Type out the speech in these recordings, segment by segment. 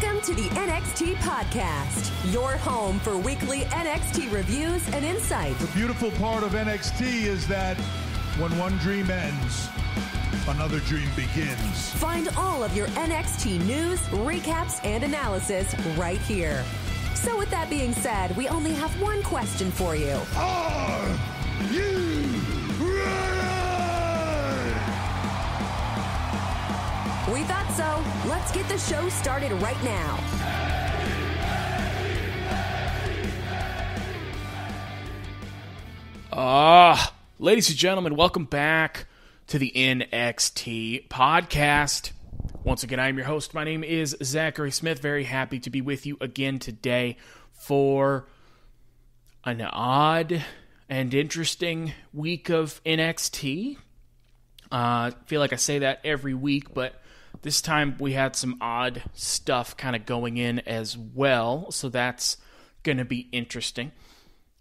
Welcome to the NXT Podcast, your home for weekly NXT reviews and insight. The beautiful part of NXT is that when one dream ends, another dream begins. Find all of your NXT news, recaps, and analysis right here. So with that being said, we only have one question for you. Are you ready? We thought so. Let's get the show started right now. Ladies and gentlemen, welcome back to the NXT Podcast. Once again, I am your host. My name is Zachary Smith. Very happy to be with you again today for an odd and interesting week of NXT. I feel like I say that every week, but this time we had some odd stuff kind of going in as well, so that's going to be interesting.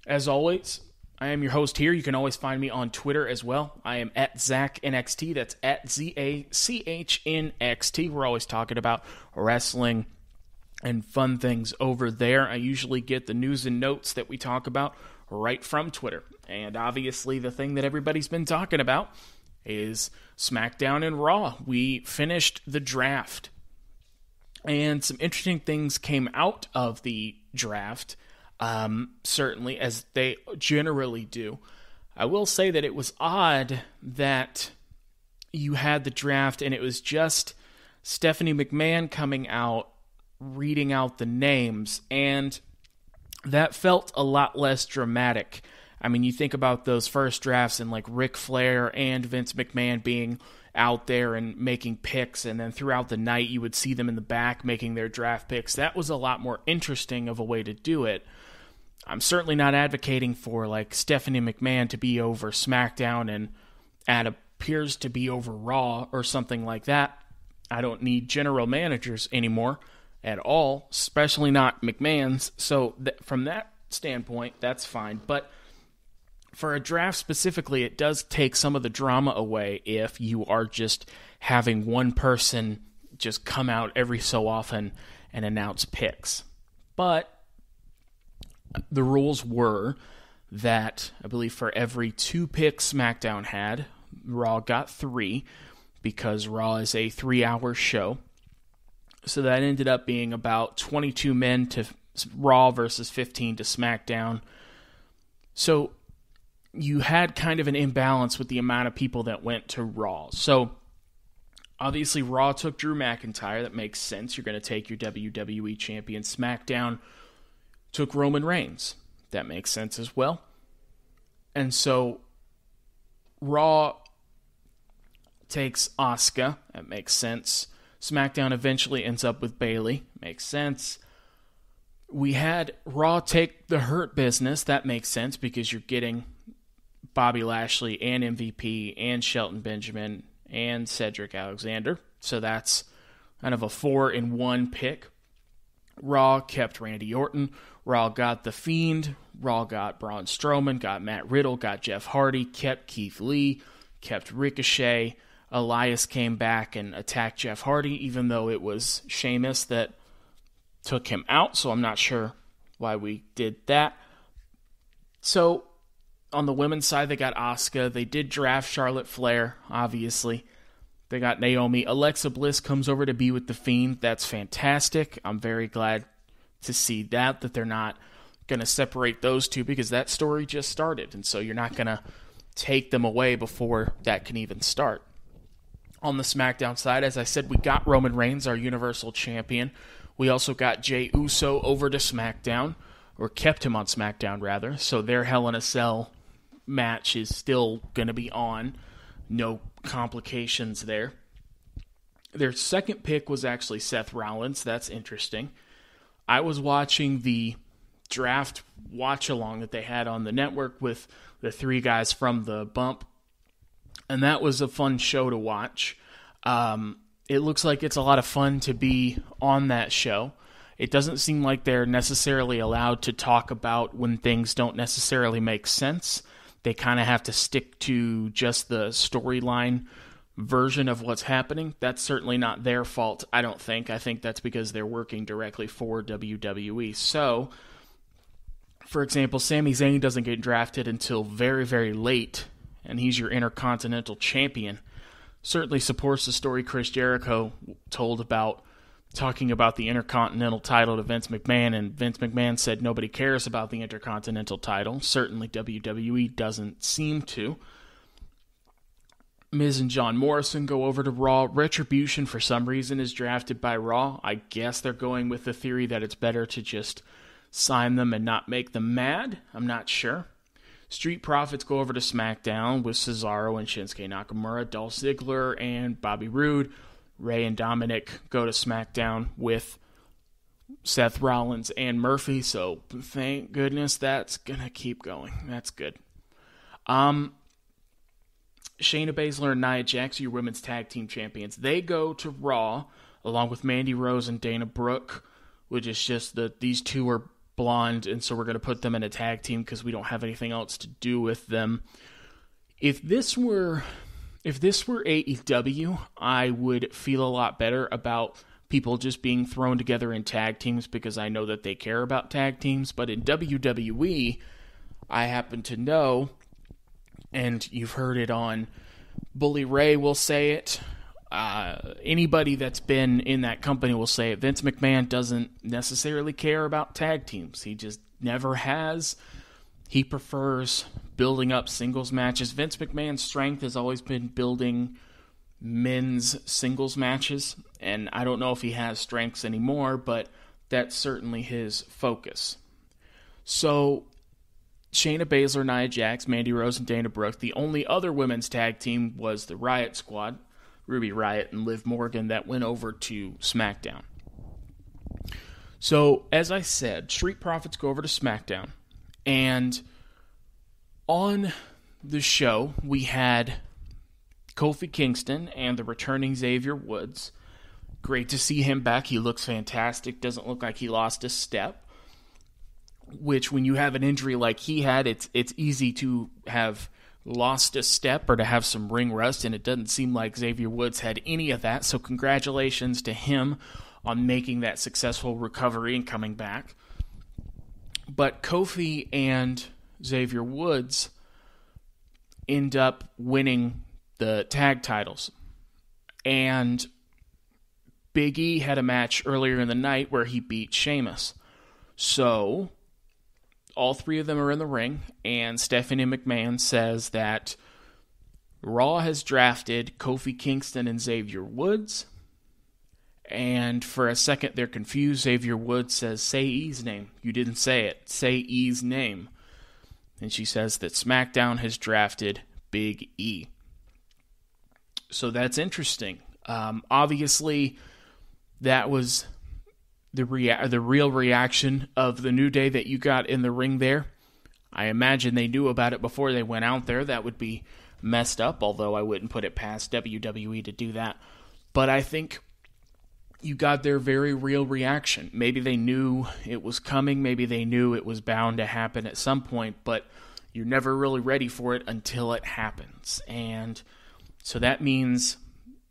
As always, I am your host here. You can always find me on Twitter as well. I am at ZachNXT. That's at ZACHNXT. We're always talking about wrestling and fun things over there. I usually get the news and notes that we talk about right from Twitter. And obviously the thing that everybody's been talking about is SmackDown and Raw. We finished the draft, and some interesting things came out of the draft, certainly, as they generally do. I will say that it was odd that you had the draft, and it was just Stephanie McMahon coming out, reading out the names, and that felt a lot less dramatic. I mean, you think about those first drafts and like Ric Flair and Vince McMahon being out there and making picks, and then throughout the night you would see them in the back making their draft picks. That was a lot more interesting of a way to do it. I'm certainly not advocating for like Stephanie McMahon to be over SmackDown and appears to be over Raw or something like that. I don't need general managers anymore at all, especially not McMahon's. So from that standpoint, that's fine. But for a draft specifically, it does take some of the drama away if you are just having one person just come out every so often and announce picks. But the rules were that, I believe for every 2 picks SmackDown had, Raw got 3, because Raw is a 3-hour show. So that ended up being about 22 men to Raw versus 15 to SmackDown. So you had kind of an imbalance with the amount of people that went to Raw. So obviously Raw took Drew McIntyre. That makes sense. You're going to take your WWE champion. SmackDown took Roman Reigns. That makes sense as well. And so Raw takes Asuka. That makes sense. SmackDown eventually ends up with Bayley. Makes sense. We had Raw take the Hurt Business. That makes sense because you're getting Bobby Lashley and MVP and Shelton Benjamin and Cedric Alexander. So that's kind of a 4-in-1 pick. Raw kept Randy Orton. Raw got The Fiend. Raw got Braun Strowman, got Matt Riddle, got Jeff Hardy, kept Keith Lee, kept Ricochet. Elias came back and attacked Jeff Hardy, even though it was Sheamus that took him out. So I'm not sure why we did that. So on the women's side, they got Asuka. They did draft Charlotte Flair, obviously. They got Naomi. Alexa Bliss comes over to be with The Fiend. That's fantastic. I'm very glad to see that they're not going to separate those two, because that story just started. And so you're not going to take them away before that can even start. On the SmackDown side, as I said, we got Roman Reigns, our Universal Champion. We also got Jey Uso over to SmackDown, or kept him on SmackDown, rather. So their Hell in a Cell match is still going to be on. No complications there. Their second pick was actually Seth Rollins. That's interesting. I was watching the draft watch-along that they had on the network with the 3 guys from the bump, and that was a fun show to watch. It looks like it's a lot of fun to be on that show. It doesn't seem like they're necessarily allowed to talk about when things don't necessarily make sense. They kind of have to stick to just the storyline version of what's happening. That's certainly not their fault, I don't think. I think that's because they're working directly for WWE. So, for example, Sami Zayn doesn't get drafted until very, very late, and he's your Intercontinental Champion. Certainly supports the story Chris Jericho told about talking about the Intercontinental title to Vince McMahon, and Vince McMahon said nobody cares about the Intercontinental title. Certainly WWE doesn't seem to. Miz and John Morrison go over to Raw. Retribution, for some reason, is drafted by Raw. I guess they're going with the theory that it's better to just sign them and not make them mad. I'm not sure. Street Profits go over to SmackDown with Cesaro and Shinsuke Nakamura, Dolph Ziggler and Bobby Roode. Ray and Dominic go to SmackDown with Seth Rollins and Murphy, so thank goodness that's going to keep going. That's good. Shayna Baszler and Nia Jax, your women's tag team champions, they go to Raw along with Mandy Rose and Dana Brooke, which is just that these two are blonde, and so we're going to put them in a tag team because we don't have anything else to do with them. If this were AEW, I would feel a lot better about people just being thrown together in tag teams because I know that they care about tag teams. But in WWE, I happen to know, and you've heard it on Bully Ray will say it, anybody that's been in that company will say it, Vince McMahon doesn't necessarily care about tag teams. He just never has. He prefers building up singles matches. Vince McMahon's strength has always been building men's singles matches, and I don't know if he has strengths anymore, but that's certainly his focus. So, Shayna Baszler, Nia Jax, Mandy Rose, and Dana Brooke. The only other women's tag team was the Riot Squad, Ruby Riott and Liv Morgan, that went over to SmackDown. So, as I said, Street Profits go over to SmackDown, and on the show, we had Kofi Kingston and the returning Xavier Woods. Great to see him back. He looks fantastic. Doesn't look like he lost a step. Which, when you have an injury like he had, it's easy to have lost a step or to have some ring rust, and it doesn't seem like Xavier Woods had any of that. So congratulations to him on making that successful recovery and coming back. But Kofi and Xavier Woods end up winning the tag titles. And Big E had a match earlier in the night where he beat Sheamus. So, all three of them are in the ring, and Stephanie McMahon says that Raw has drafted Kofi Kingston and Xavier Woods. And for a second, they're confused. Xavier Woods says, "Say E's name." You didn't say it. Say E's name. And she says that SmackDown has drafted Big E. So that's interesting. Obviously, that was the real reaction of the New Day that you got in the ring there. I imagine they knew about it before they went out there. That would be messed up, although I wouldn't put it past WWE to do that. But I think you got their very real reaction. Maybe they knew it was coming. Maybe they knew it was bound to happen at some point, but you're never really ready for it until it happens. And so that means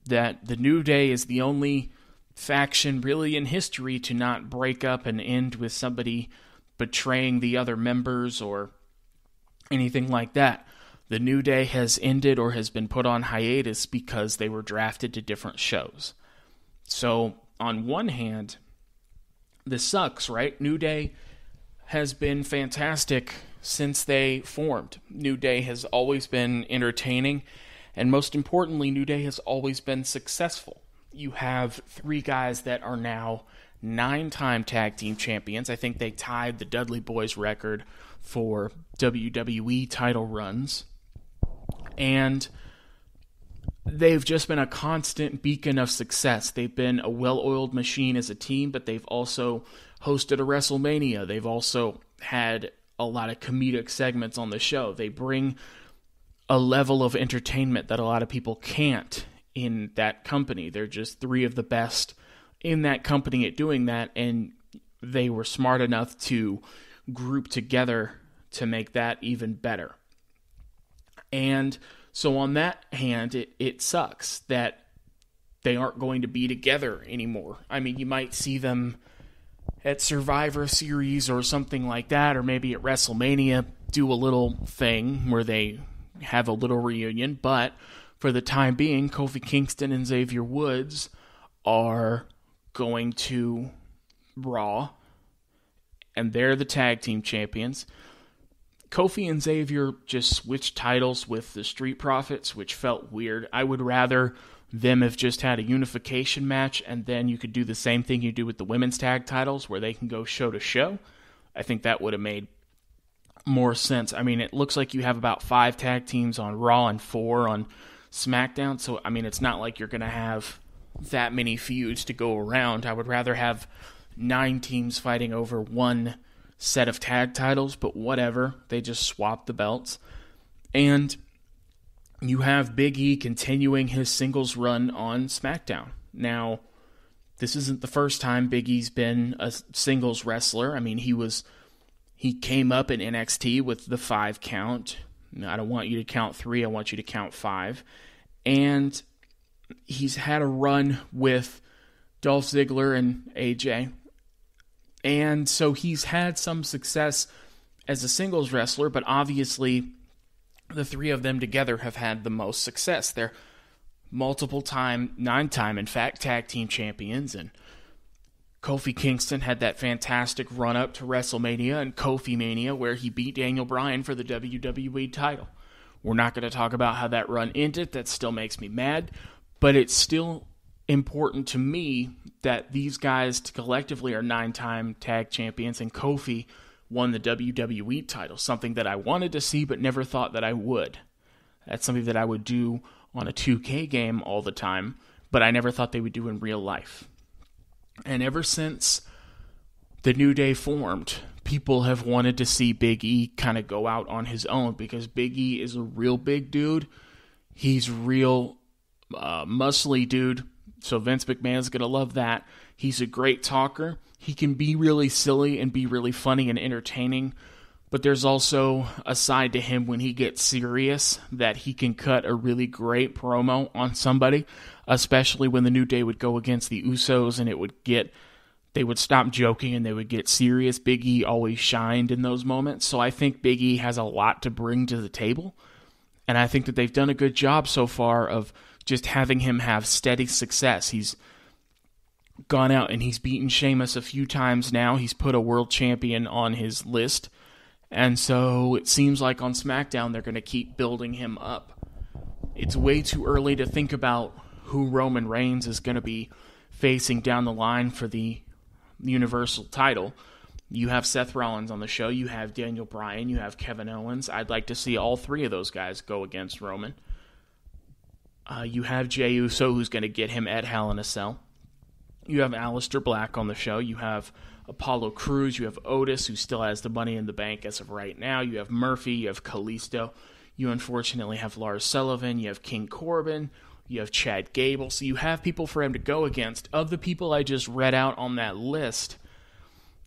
that the New Day is the only faction really in history to not break up and end with somebody betraying the other members or anything like that. The New Day has ended or has been put on hiatus because they were drafted to different shows. So, on one hand, this sucks, right? New Day has been fantastic since they formed. New Day has always been entertaining, and most importantly, New Day has always been successful. You have three guys that are now 9-time tag team champions. I think they tied the Dudley Boys record for WWE title runs. And they've just been a constant beacon of success. They've been a well-oiled machine as a team, but they've also hosted a WrestleMania. They've also had a lot of comedic segments on the show. They bring a level of entertainment that a lot of people can't in that company. They're just three of the best in that company at doing that, and they were smart enough to group together to make that even better. And So on that hand, it sucks that they aren't going to be together anymore. I mean, you might see them at Survivor Series or something like that, or maybe at WrestleMania do a little thing where they have a little reunion, but for the time being, Kofi Kingston and Xavier Woods are going to Raw, and they're the tag team champions. Kofi and Xavier just switched titles with the Street Profits, which felt weird. I would rather them have just had a unification match, and then you could do the same thing you do with the women's tag titles, where they can go show to show. I think that would have made more sense. I mean, it looks like you have about 5 tag teams on Raw and 4 on SmackDown, so, I mean, it's not like you're going to have that many feuds to go around. I would rather have 9 teams fighting over one set of tag titles, but whatever. They just swapped the belts. And you have Big E continuing his singles run on SmackDown. Now, this isn't the first time Big E's been a singles wrestler. I mean, he came up in NXT with the 5 count. I don't want you to count 3, I want you to count 5. And he's had a run with Dolph Ziggler and AJ. And so he's had some success as a singles wrestler, but obviously the 3 of them together have had the most success. They're multiple-time, 9-time, in fact, tag team champions, and Kofi Kingston had that fantastic run-up to WrestleMania and Kofi Mania where he beat Daniel Bryan for the WWE title. We're not going to talk about how that run ended. That still makes me mad, but it's still important to me that these guys collectively are 9-time tag champions, and Kofi won the WWE title, something that I wanted to see but never thought that I would. That's something that I would do on a 2K game all the time, but I never thought they would do in real life. And ever since the New Day formed, people have wanted to see Big E kind of go out on his own, because Big E is a real big dude. He's real muscly dude, so Vince McMahon's going to love that. He's a great talker. He can be really silly and be really funny and entertaining, but there's also a side to him when he gets serious that he can cut a really great promo on somebody, especially when the New Day would go against the Usos and they would stop joking and they would get serious. Big E always shined in those moments, so I think Big E has a lot to bring to the table, and I think that they've done a good job so far of just having him have steady success. He's gone out and he's beaten Sheamus a few times now. He's put a world champion on his list. And so it seems like on SmackDown they're going to keep building him up. It's way too early to think about who Roman Reigns is going to be facing down the line for the Universal title. You have Seth Rollins on the show. You have Daniel Bryan. You have Kevin Owens. I'd like to see all 3 of those guys go against Roman. You have Jey Uso, who's going to get him at Hell in a Cell. You have Aleister Black on the show. You have Apollo Crews. You have Otis, who still has the Money in the Bank as of right now. You have Murphy. You have Kalisto. You unfortunately have Lars Sullivan. You have King Corbin. You have Chad Gable. So you have people for him to go against. Of the people I just read out on that list,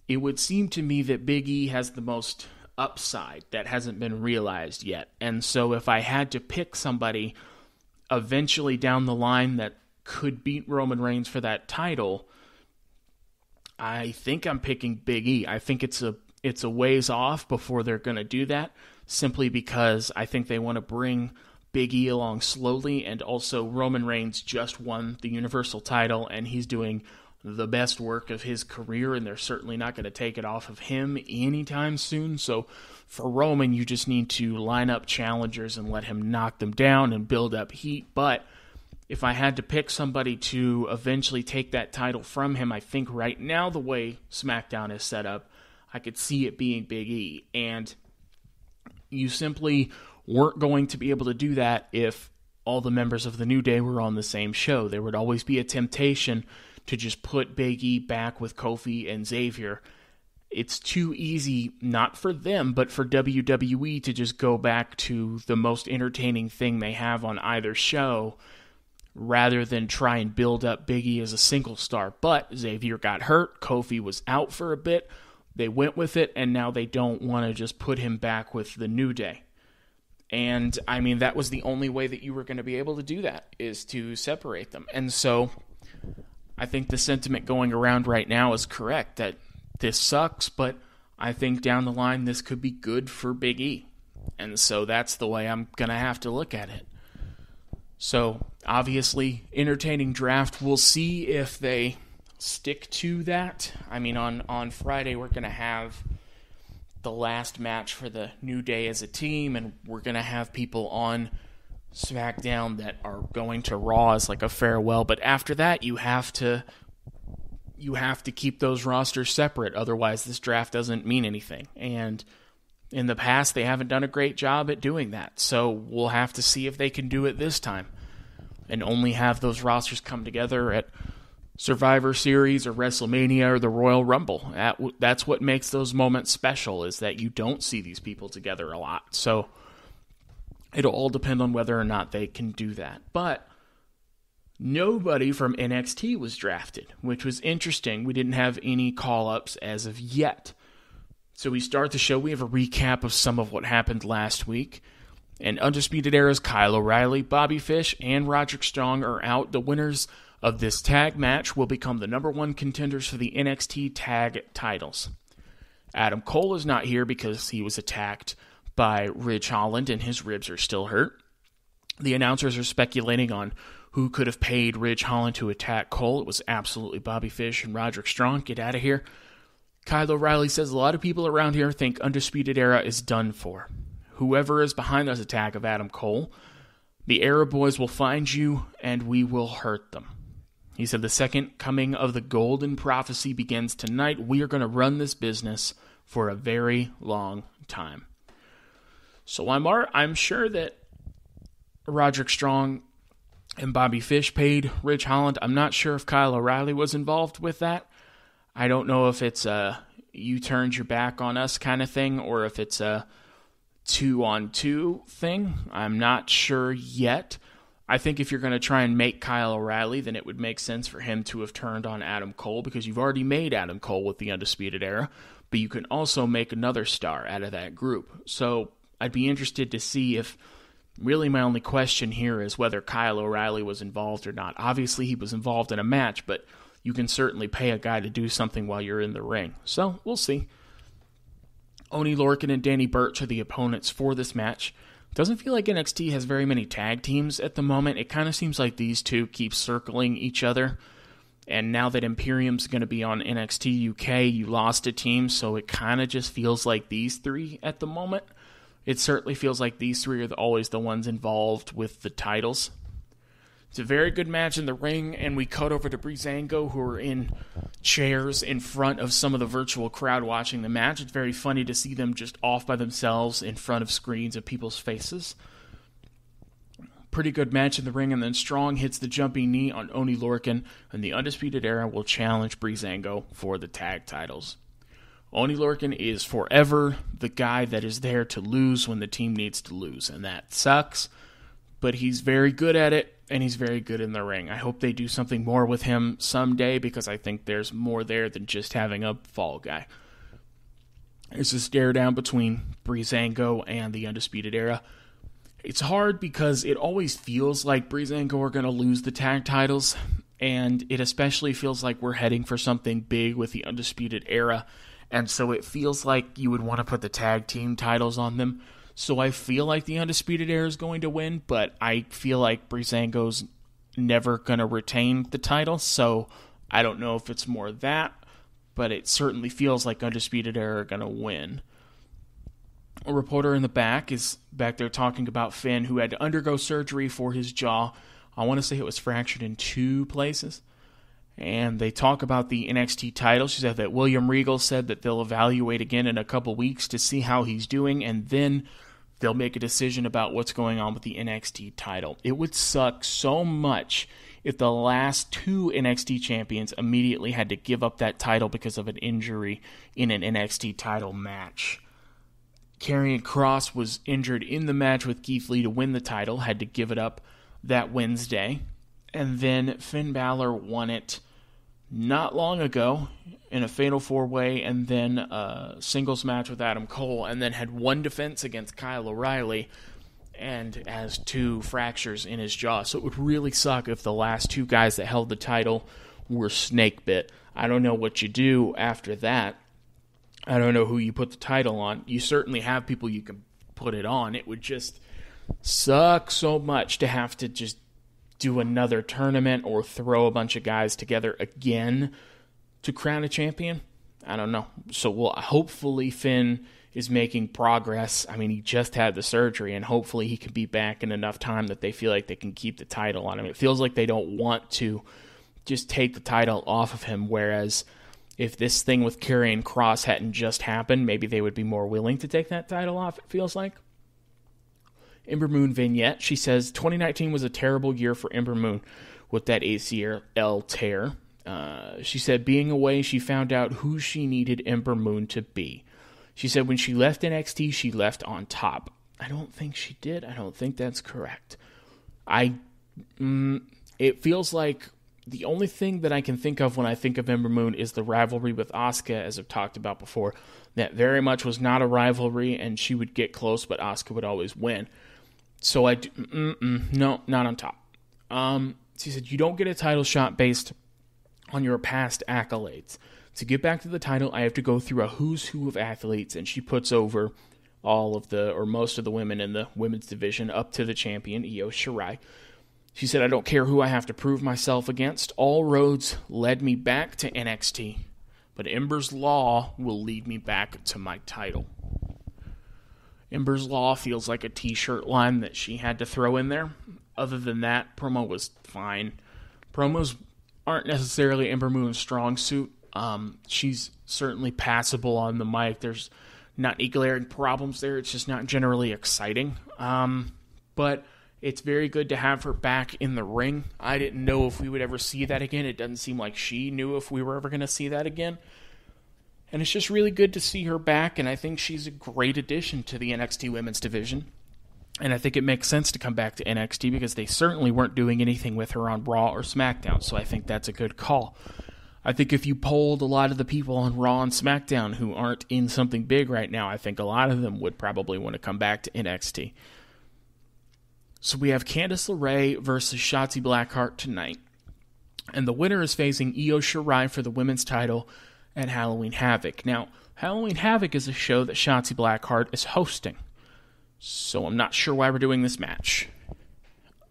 it would seem to me that Big E has the most upside that hasn't been realized yet. And so if I had to pick somebody eventually down the line that could beat Roman Reigns for that title, I think I'm picking Big E. I think it's a ways off before they're going to do that, simply because I think they want to bring Big E along slowly, and also Roman Reigns just won the Universal title, and he's doing the best work of his career, and they're certainly not going to take it off of him anytime soon. So for Roman, you just need to line up challengers and let him knock them down and build up heat. But if I had to pick somebody to eventually take that title from him, I think right now the way SmackDown is set up, I could see it being Big E. And you simply weren't going to be able to do that if all the members of the New Day were on the same show. There would always be a temptation to just put Big E back with Kofi and Xavier. It's too easy, not for them, but for WWE to just go back to the most entertaining thing they have on either show, rather than try and build up Big E as a single star. But Xavier got hurt, Kofi was out for a bit, they went with it, and now they don't want to just put him back with the New Day. And, I mean, that was the only way that you were going to be able to do that, is to separate them. And so I think the sentiment going around right now is correct, that this sucks, but I think down the line this could be good for Big E. And so that's the way I'm going to have to look at it. So, obviously, entertaining draft. We'll see if they stick to that. I mean, on Friday we're going to have the last match for the New Day as a team, and we're going to have people on SmackDown that are going to Raw as like a farewell. But after that, you have to keep those rosters separate. Otherwise, this draft doesn't mean anything. And in the past, they haven't done a great job at doing that. So we'll have to see if they can do it this time and only have those rosters come together at Survivor Series or WrestleMania or the Royal Rumble. That's what makes those moments special, is that you don't see these people together a lot. So it'll all depend on whether or not they can do that. But nobody from NXT was drafted, which was interesting. We didn't have any call-ups as of yet. So we start the show. We have a recap of some of what happened last week. And Undisputed Era's Kyle O'Reilly, Bobby Fish, and Roderick Strong are out. The winners of this tag match will become the number one contenders for the NXT tag titles. Adam Cole is not here because he was attacked by Ridge Holland and his ribs are still hurt. The announcers are speculating on who could have paid Ridge Holland to attack Cole. It was absolutely Bobby Fish and Roderick Strong. Get out of here. Kyle O'Reilly says a lot of people around here think Undisputed Era is done for. Whoever is behind this attack of Adam Cole, the Era Boys will find you and we will hurt them. He said the second coming of the Golden Prophecy begins tonight. We are going to run this business for a very long time. So I'm sure that Roderick Strong and Bobby Fish paid Ridge Holland. I'm not sure if Kyle O'Reilly was involved with that. I don't know if it's a you turned your back on us kind of thing or if it's a 2-on-2 thing. I'm not sure yet. I think if you're going to try and make Kyle O'Reilly, then it would make sense for him to have turned on Adam Cole because you've already made Adam Cole with the Undisputed Era, but you can also make another star out of that group. So I'd be interested to see if, really my only question here is whether Kyle O'Reilly was involved or not. Obviously he was involved in a match, but you can certainly pay a guy to do something while you're in the ring. So we'll see. Oni Lorcan and Danny Burch are the opponents for this match. Doesn't feel like NXT has very many tag teams at the moment. It kind of seems like these two keep circling each other. And now that Imperium's going to be on NXT UK, you lost a team, so it kind of just feels like these three at the moment. It certainly feels like these three are always the ones involved with the titles. It's a very good match in the ring, and we cut over to Breezango, who are in chairs in front of some of the virtual crowd watching the match. It's very funny to see them just off by themselves in front of screens of people's faces. Pretty good match in the ring, and then Strong hits the jumping knee on Oni Lorcan, and the Undisputed Era will challenge Breezango for the tag titles. Oni Lorcan is forever the guy that is there to lose when the team needs to lose, and that sucks, but he's very good at it, and he's very good in the ring. I hope they do something more with him someday, because I think there's more there than just having a fall guy. There's a stare down between Breezango and the Undisputed Era. It's hard because it always feels like Breezango are going to lose the tag titles, and it especially feels like we're heading for something big with the Undisputed Era, and so it feels like you would want to put the tag team titles on them. So I feel like the Undisputed Era is going to win, but I feel like Breezango's never going to retain the title, so I don't know if it's more that, but it certainly feels like Undisputed Era are going to win. A reporter in the back is back there talking about Finn, who had to undergo surgery for his jaw. I want to say it was fractured in 2 places. And they talk about the NXT title. She said that William Regal said that they'll evaluate again in a couple weeks to see how he's doing, and then they'll make a decision about what's going on with the NXT title. It would suck so much if the last 2 NXT champions immediately had to give up that title because of an injury in an NXT title match. Karrion Kross was injured in the match with Keith Lee to win the title, had to give it up that Wednesday. And then Finn Balor won it not long ago in a Fatal 4-Way, and then a singles match with Adam Cole, and then had one defense against Kyle O'Reilly, and has 2 fractures in his jaw. So it would really suck if the last 2 guys that held the title were snake bit. I don't know what you do after that. I don't know who you put the title on. You certainly have people you can put it on. It would just suck so much to have to just do another tournament or throw a bunch of guys together again to crown a champion. I don't know. So hopefully Finn is making progress. I mean, he just had the surgery, and hopefully he can be back in enough time that they feel like they can keep the title on him. It feels like they don't want to just take the title off of him, whereas if this thing with Karrion Kross hadn't just happened, maybe they would be more willing to take that title off, it feels like. Ember Moon vignette. She says, 2019 was a terrible year for Ember Moon with that ACL tear. She said, being away, she found out who she needed Ember Moon to be. She said when she left NXT, she left on top. I don't think she did. I don't think that's correct. It feels like the only thing that I can think of when I think of Ember Moon is the rivalry with Asuka, as I've talked about before. That very much was not a rivalry, and she would get close, but Asuka would always win. So no, not on top. She said, you don't get a title shot based on your past accolades. To get back to the title, I have to go through a who's who of athletes, and she puts over all of most of the women in the women's division up to the champion, Io Shirai. She said, I don't care who I have to prove myself against. All roads led me back to NXT, but Ember's Law will lead me back to my title. Ember's Law feels like a t-shirt line that she had to throw in there. Other than that, promo was fine. Promos aren't necessarily Ember Moon's strong suit. She's certainly passable on the mic. There's not any glaring problems there. It's just not generally exciting. But it's very good to have her back in the ring. I didn't know if we would ever see that again. It doesn't seem like she knew if we were ever going to see that again. And it's just really good to see her back, and I think she's a great addition to the NXT women's division. And I think it makes sense to come back to NXT because they certainly weren't doing anything with her on Raw or SmackDown, so I think that's a good call. I think if you polled a lot of the people on Raw and SmackDown who aren't in something big right now, I think a lot of them would probably want to come back to NXT. So we have Candice LeRae versus Shotzi Blackheart tonight. And the winner is facing Io Shirai for the women's title at Halloween Havoc. Now, Halloween Havoc is a show that Shotzi Blackheart is hosting. So I'm not sure why we're doing this match.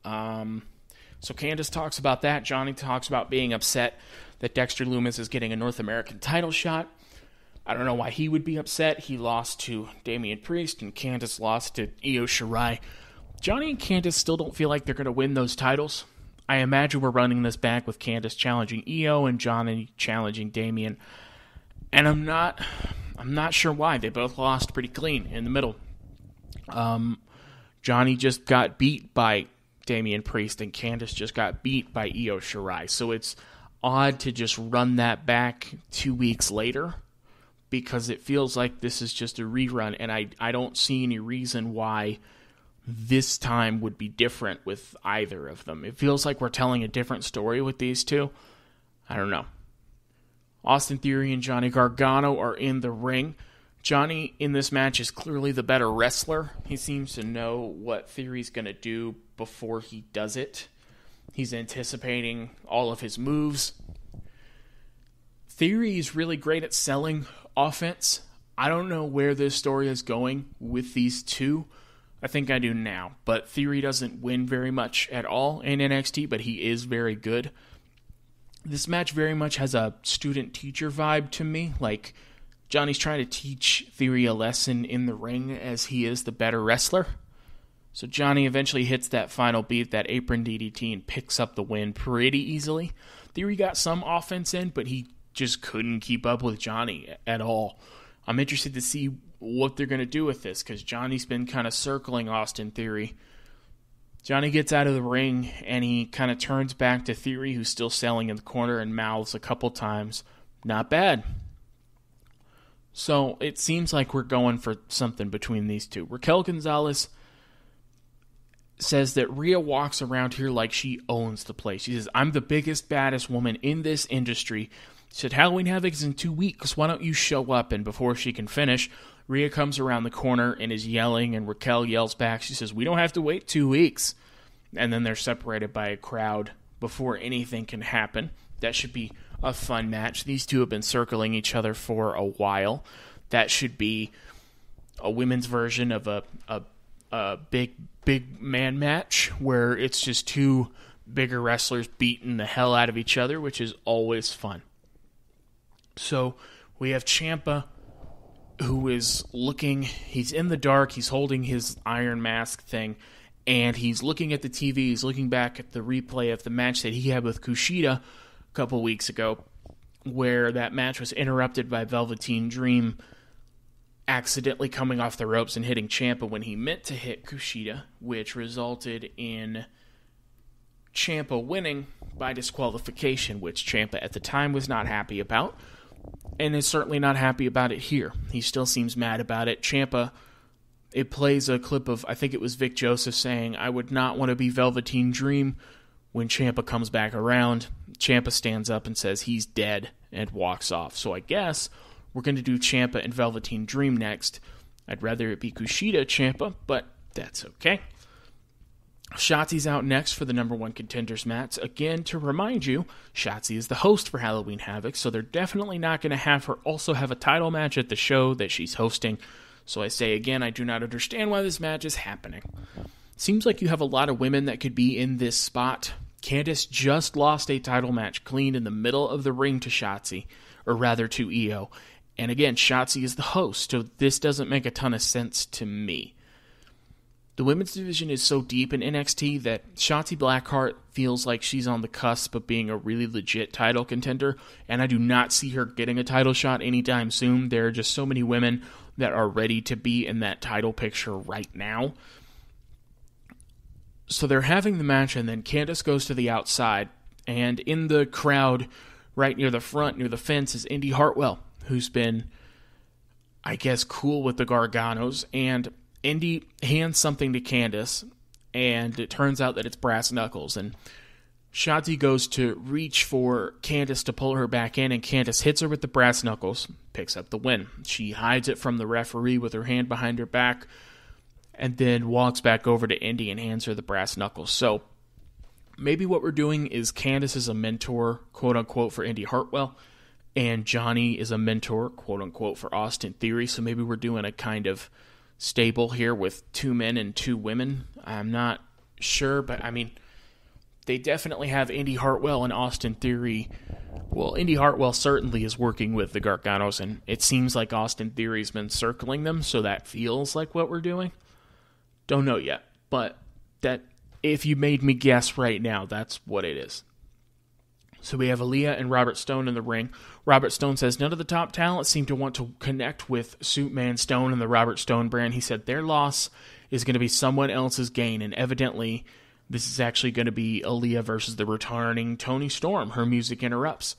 So Candice talks about that. Johnny talks about being upset that Dexter Lumis is getting a North American title shot. I don't know why he would be upset. He lost to Damian Priest, and Candice lost to Io Shirai. Johnny and Candice still don't feel like they're going to win those titles. I imagine we're running this back with Candice challenging Io and Johnny challenging Damian. And I'm not sure why. They both lost pretty clean in the middle. Johnny just got beat by Damian Priest, and Candice just got beat by Io Shirai. So it's odd to just run that back 2 weeks later because it feels like this is just a rerun, and I don't see any reason why this time would be different with either of them. It feels like we're telling a different story with these two. I don't know. Austin Theory and Johnny Gargano are in the ring. Johnny in this match is clearly the better wrestler. He seems to know what Theory's going to do before he does it. He's anticipating all of his moves. Theory is really great at selling offense. I don't know where this story is going with these two. I think I do now. But Theory doesn't win very much at all in NXT, but he is very good. This match very much has a student-teacher vibe to me. Like, Johnny's trying to teach Theory a lesson in the ring as he is the better wrestler. So Johnny eventually hits that final beat, that apron DDT, and picks up the win pretty easily. Theory got some offense in, but he just couldn't keep up with Johnny at all. I'm interested to see what they're going to do with this, because Johnny's been kind of circling Austin Theory. Johnny gets out of the ring, and he kind of turns back to Theory, who's still selling in the corner, and mouths a couple times, "Not bad." So it seems like we're going for something between these two. Raquel Gonzalez says that Rhea walks around here like she owns the place. She says, "I'm the biggest, baddest woman in this industry." She said, "Halloween Havoc is in 2 weeks. Why don't you show up?" And before she can finish, Rhea comes around the corner and is yelling, and Raquel yells back. She says, "We don't have to wait 2 weeks." And then they're separated by a crowd before anything can happen. That should be a fun match. These two have been circling each other for a while. That should be a women's version of a big man match where it's just two bigger wrestlers beating the hell out of each other, which is always fun. So we have Ciampa, who is looking, he's in the dark, he's holding his iron mask thing, and he's looking at the TV, he's looking back at the replay of the match that he had with Kushida a couple weeks ago, where that match was interrupted by Velveteen Dream accidentally coming off the ropes and hitting Ciampa when he meant to hit Kushida, which resulted in Ciampa winning by disqualification, which Ciampa at the time was not happy about, and is certainly not happy about it here. He still seems mad about it. Ciampa, it plays a clip of, I think it was Vic Joseph saying, "I would not want to be Velveteen Dream." When Ciampa comes back around, Ciampa stands up and says he's dead and walks off. So I guess we're going to do Ciampa and Velveteen Dream next. I'd rather it be Kushida Ciampa, but that's okay. Shotzi's out next for the number one Contenders match. Again, to remind you, Shotzi is the host for Halloween Havoc, so they're definitely not going to have her also have a title match at the show that she's hosting. So I say again, I do not understand why this match is happening. Seems like you have a lot of women that could be in this spot. Candice just lost a title match clean in the middle of the ring to Shotzi, or rather to Io. And again, Shotzi is the host, so this doesn't make a ton of sense to me. The women's division is so deep in NXT that Shotzi Blackheart feels like she's on the cusp of being a really legit title contender, and I do not see her getting a title shot anytime soon. There are just so many women that are ready to be in that title picture right now. So they're having the match, and then Candice goes to the outside, and in the crowd, right near the front, near the fence, is Indy Hartwell, who's been, I guess, cool with the Garganos, and Indy hands something to Candice, and it turns out that it's brass knuckles, and Shotzi goes to reach for Candice to pull her back in, and Candice hits her with the brass knuckles, picks up the win. She hides it from the referee with her hand behind her back, and then walks back over to Indy and hands her the brass knuckles. So maybe what we're doing is Candice is a mentor, quote-unquote, for Indy Hartwell, and Johnny is a mentor, quote-unquote, for Austin Theory. So maybe we're doing a kind of stable here with 2 men and 2 women. I'm not sure, but I mean, they definitely have Indy Hartwell and Austin Theory. Well, Indy Hartwell certainly is working with the Garganos, and it seems like Austin Theory's been circling them, so that feels like what we're doing. Don't know yet, but that if you made me guess right now, that's what it is. So we have Aaliyah and Robert Stone in the ring. Robert Stone says none of the top talent seem to want to connect with Suitman Stone and the Robert Stone brand. He said their loss is going to be someone else's gain, and evidently this is actually going to be Aaliyah versus the returning Toni Storm. Her music interrupts.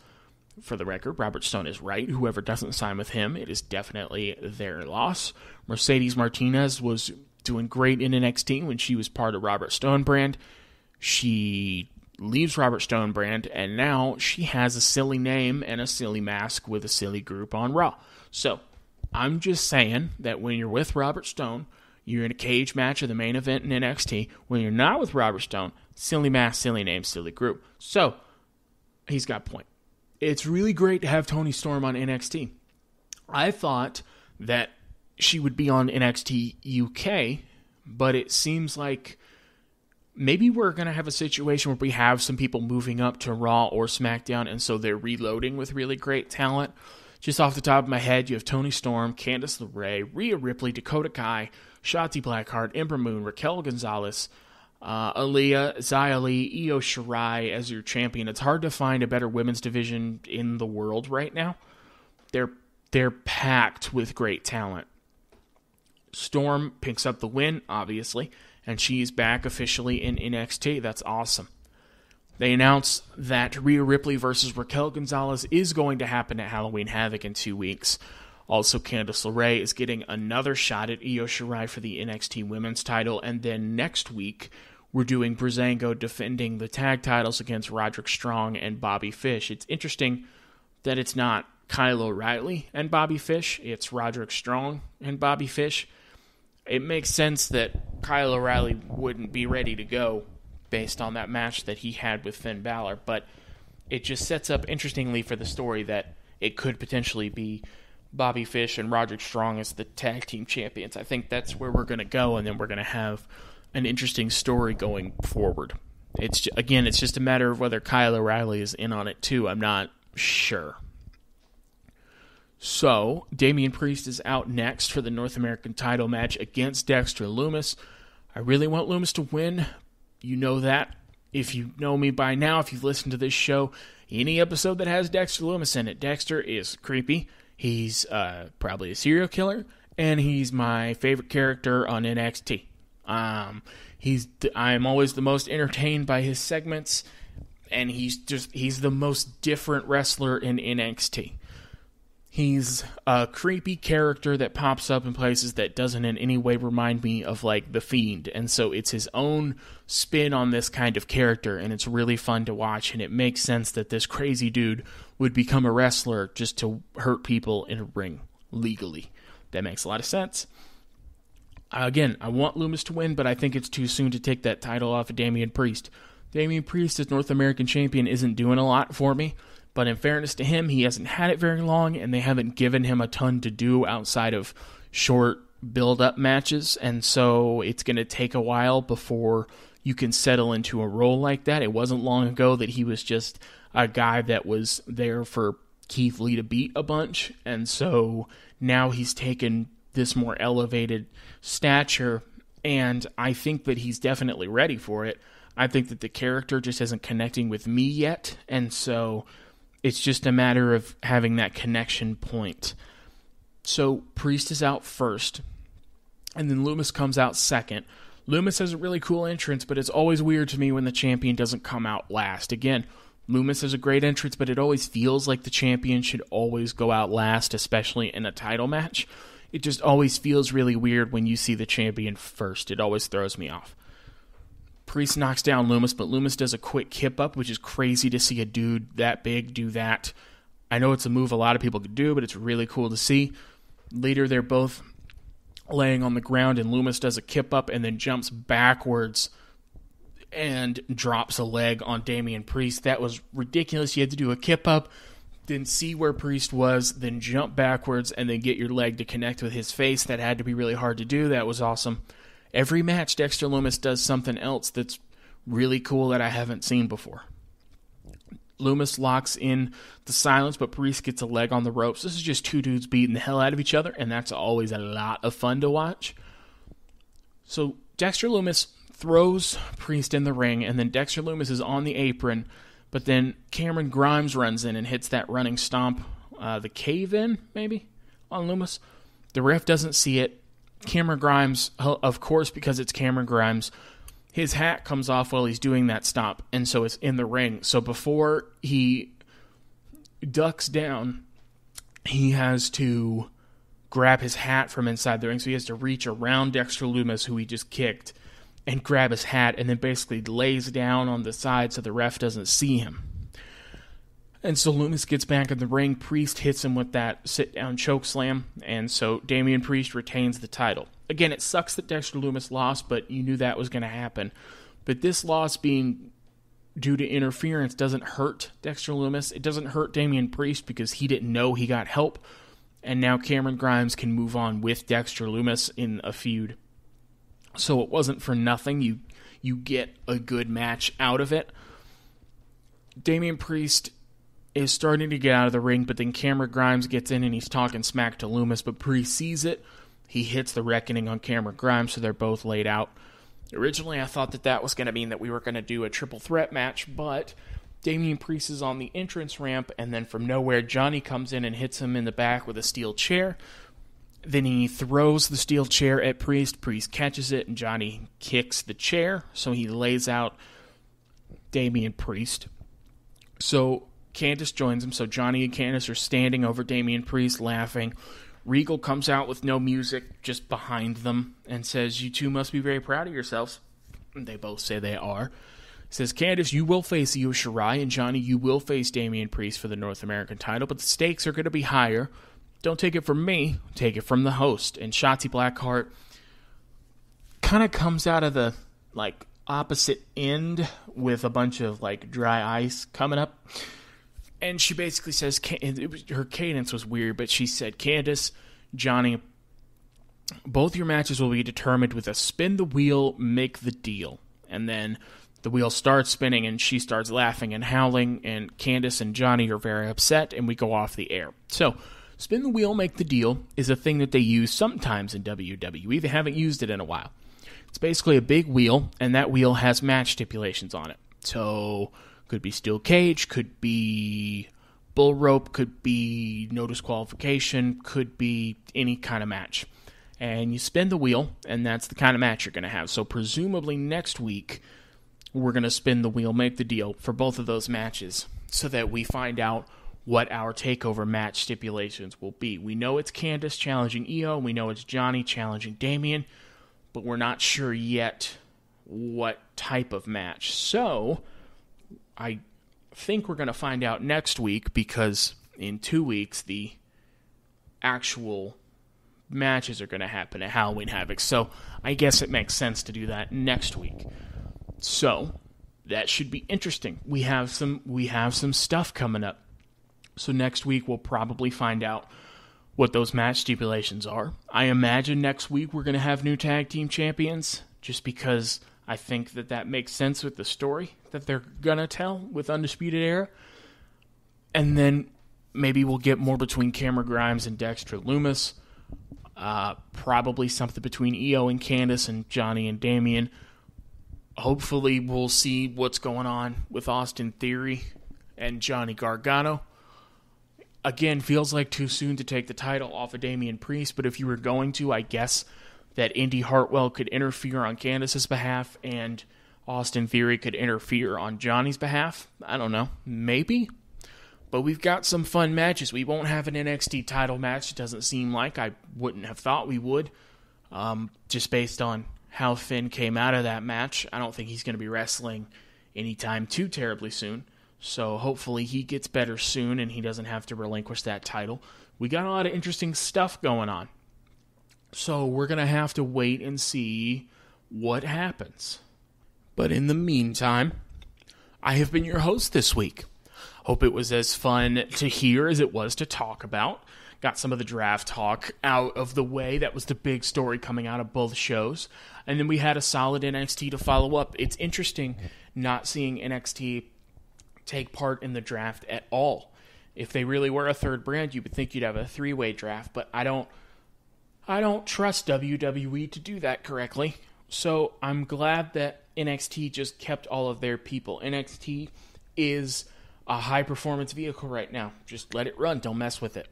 For the record, Robert Stone is right. Whoever doesn't sign with him, it is definitely their loss. Mercedes Martinez was doing great in NXT when she was part of Robert Stone brand. She leaves Robert Stone brand, and now she has a silly name and a silly mask with a silly group on Raw. So, I'm just saying that when you're with Robert Stone, you're in a cage match of the main event in NXT. When you're not with Robert Stone, silly mask, silly name, silly group. So, he's got a point. It's really great to have Toni Storm on NXT. I thought that she would be on NXT UK, but it seems like maybe we're going to have a situation where we have some people moving up to Raw or SmackDown, and so they're reloading with really great talent. Just off the top of my head, you have Toni Storm, Candice LeRae, Rhea Ripley, Dakota Kai, Shotzi Blackheart, Ember Moon, Raquel Gonzalez, Aaliyah, Xia Li, Io Shirai as your champion. It's hard to find a better women's division in the world right now. They're packed with great talent. Storm picks up the win, obviously, and she's back officially in NXT. That's awesome. They announce that Rhea Ripley versus Raquel Gonzalez is going to happen at Halloween Havoc in 2 weeks. Also, Candice LeRae is getting another shot at Io Shirai for the NXT Women's title, and then next week, we're doing Breezango defending the tag titles against Roderick Strong and Bobby Fish. It's interesting that it's not Kyle O'Reilly and Bobby Fish. It's Roderick Strong and Bobby Fish. It makes sense that Kyle O'Reilly wouldn't be ready to go based on that match that he had with Finn Balor, but it just sets up interestingly for the story that it could potentially be Bobby Fish and Roderick Strong as the tag team champions. I think that's where we're going to go, and then we're going to have an interesting story going forward. It's just a matter of whether Kyle O'Reilly is in on it too. I'm not sure. So, Damian Priest is out next for the North American title match against Dexter Lumis. I really want Lumis to win. You know that. If you know me by now, if you've listened to this show, any episode that has Dexter Lumis in it, Dexter is creepy. He's probably a serial killer, and he's my favorite character on NXT. I'm always the most entertained by his segments, and he's the most different wrestler in NXT. He's a creepy character that pops up in places that doesn't in any way remind me of, like, The Fiend. And so it's his own spin on this kind of character, and it's really fun to watch. And it makes sense that this crazy dude would become a wrestler just to hurt people in a ring legally. That makes a lot of sense. Again, I want Lumis to win, but I think it's too soon to take that title off of Damian Priest. Damian Priest as North American Champion isn't doing a lot for me. But in fairness to him, he hasn't had it very long, and they haven't given him a ton to do outside of short build-up matches, and so it's going to take a while before you can settle into a role like that. It wasn't long ago that he was just a guy that was there for Keith Lee to beat a bunch, and so now he's taken this more elevated stature, and I think that he's definitely ready for it. I think that the character just isn't connecting with me yet, and so it's just a matter of having that connection point. So Priest is out first, and then Lumis comes out second. Lumis has a really cool entrance, but it's always weird to me when the champion doesn't come out last. Again, Lumis has a great entrance, but it always feels like the champion should always go out last, especially in a title match. It just always feels really weird when you see the champion first. It always throws me off. Priest knocks down Lumis, but Lumis does a quick hip up, which is crazy to see a dude that big do that. I know it's a move a lot of people could do, but it's really cool to see. Later, they're both laying on the ground, and Lumis does a kip up and then jumps backwards and drops a leg on Damian Priest. That was ridiculous. You had to do a kip up, then see where Priest was, then jump backwards, and then get your leg to connect with his face. That had to be really hard to do. That was awesome. Every match, Dexter Lumis does something else that's really cool that I haven't seen before. Lumis locks in the silence, but Priest gets a leg on the ropes. This is just two dudes beating the hell out of each other, and that's always a lot of fun to watch. So Dexter Lumis throws Priest in the ring, and then Dexter Lumis is on the apron, but then Cameron Grimes runs in and hits that running stomp, the cave-in, maybe, on Lumis. The ref doesn't see it. Cameron Grimes, of course, because it's Cameron Grimes, his hat comes off while he's doing that stomp, and so it's in the ring. So before he ducks down, he has to grab his hat from inside the ring, so he has to reach around Dexter Lumis, who he just kicked, and grab his hat, and then basically lays down on the side so the ref doesn't see him. And so Lumis gets back in the ring. Priest hits him with that sit-down choke slam, and so Damian Priest retains the title. Again, it sucks that Dexter Lumis lost, but you knew that was going to happen. But this loss being due to interference doesn't hurt Dexter Lumis. It doesn't hurt Damian Priest because he didn't know he got help, and now Cameron Grimes can move on with Dexter Lumis in a feud. So it wasn't for nothing. You get a good match out of it. Damian Priest is starting to get out of the ring, but then Cameron Grimes gets in and he's talking smack to Lumis, but Priest sees it. He hits the Reckoning on Cameron Grimes, so they're both laid out. Originally, I thought that was going to mean that we were going to do a triple threat match, but Damian Priest is on the entrance ramp, and then from nowhere, Johnny comes in and hits him in the back with a steel chair. Then he throws the steel chair at Priest. Priest catches it, and Johnny kicks the chair, so he lays out Damian Priest. So Candice joins him, so Johnny and Candice are standing over Damian Priest laughing. Regal comes out with no music, just behind them, and says, "You two must be very proud of yourselves." And they both say they are. says, Candice, you will face Io Shirai, and Johnny, you will face Damian Priest for the North American title, but the stakes are going to be higher. Don't take it from me, take it from the host. And Shotzi Blackheart kind of comes out of the opposite end with a bunch of dry ice coming up. And she basically says, her cadence was weird, but she said, Candice, Johnny, both your matches will be determined with a spin the wheel, make the deal. And then the wheel starts spinning, and she starts laughing and howling, and Candice and Johnny are very upset, and we go off the air. So, spin the wheel, make the deal is a thing that they use sometimes in WWE. They haven't used it in a while. It's basically a big wheel, and that wheel has match stipulations on it. So, could be steel cage, could be bull rope, could be no disqualification, could be any kind of match. And you spin the wheel, and that's the kind of match you're going to have. So, presumably next week, we're going to spin the wheel, make the deal for both of those matches so that we find out what our takeover match stipulations will be. We know it's Candice challenging Io, we know it's Johnny challenging Damian, but we're not sure yet what type of match. So, I think we're going to find out next week, because in 2 weeks, the actual matches are going to happen at Halloween Havoc. So, I guess it makes sense to do that next week. So, that should be interesting. We have some stuff coming up. So next week we'll probably find out what those match stipulations are. I imagine next week we're going to have new tag team champions, just because I think that makes sense with the story that they're going to tell with Undisputed Era. And then maybe we'll get more between Cameron Grimes and Dexter Lumis. Probably something between Io and Candice and Johnny and Damian. Hopefully we'll see what's going on with Austin Theory and Johnny Gargano. Again, feels like too soon to take the title off of Damian Priest, but if you were going to, I guess that Indy Hartwell could interfere on Candice's behalf and Austin Theory could interfere on Johnny's behalf. I don't know. Maybe. But we've got some fun matches. We won't have an NXT title match. It doesn't seem like. I wouldn't have thought we would. Just based on how Finn came out of that match. I don't think he's going to be wrestling anytime too terribly soon. So hopefully he gets better soon and he doesn't have to relinquish that title. We got a lot of interesting stuff going on. So we're going to have to wait and see what happens. But in the meantime, I have been your host this week. Hope it was as fun to hear as it was to talk about. Got some of the draft talk out of the way. That was the big story coming out of both shows. And then we had a solid NXT to follow up. It's interesting not seeing NXT take part in the draft at all. If they really were a third brand, you would think you'd have a three-way draft, but I don't trust WWE to do that correctly. So I'm glad that NXT just kept all of their people. NXT is a high-performance vehicle right now. Just let it run. Don't mess with it.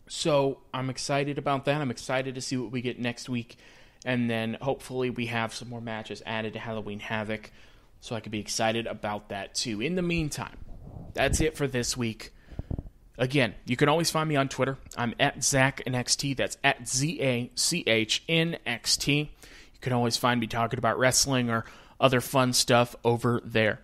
So I'm excited about that. I'm excited to see what we get next week. And then hopefully we have some more matches added to Halloween Havoc. So I could be excited about that too. In the meantime, that's it for this week. Again, you can always find me on Twitter. I'm at ZachNXT. That's at ZACHNXT. You can always find me talking about wrestling or other fun stuff over there.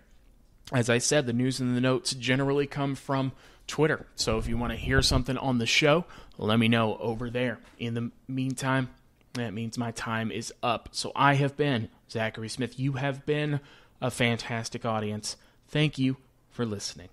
As I said, the news and the notes generally come from Twitter. So if you want to hear something on the show, let me know over there. In the meantime, that means my time is up. So I have been Zachary Smith. You have been a fantastic audience. Thank you for listening.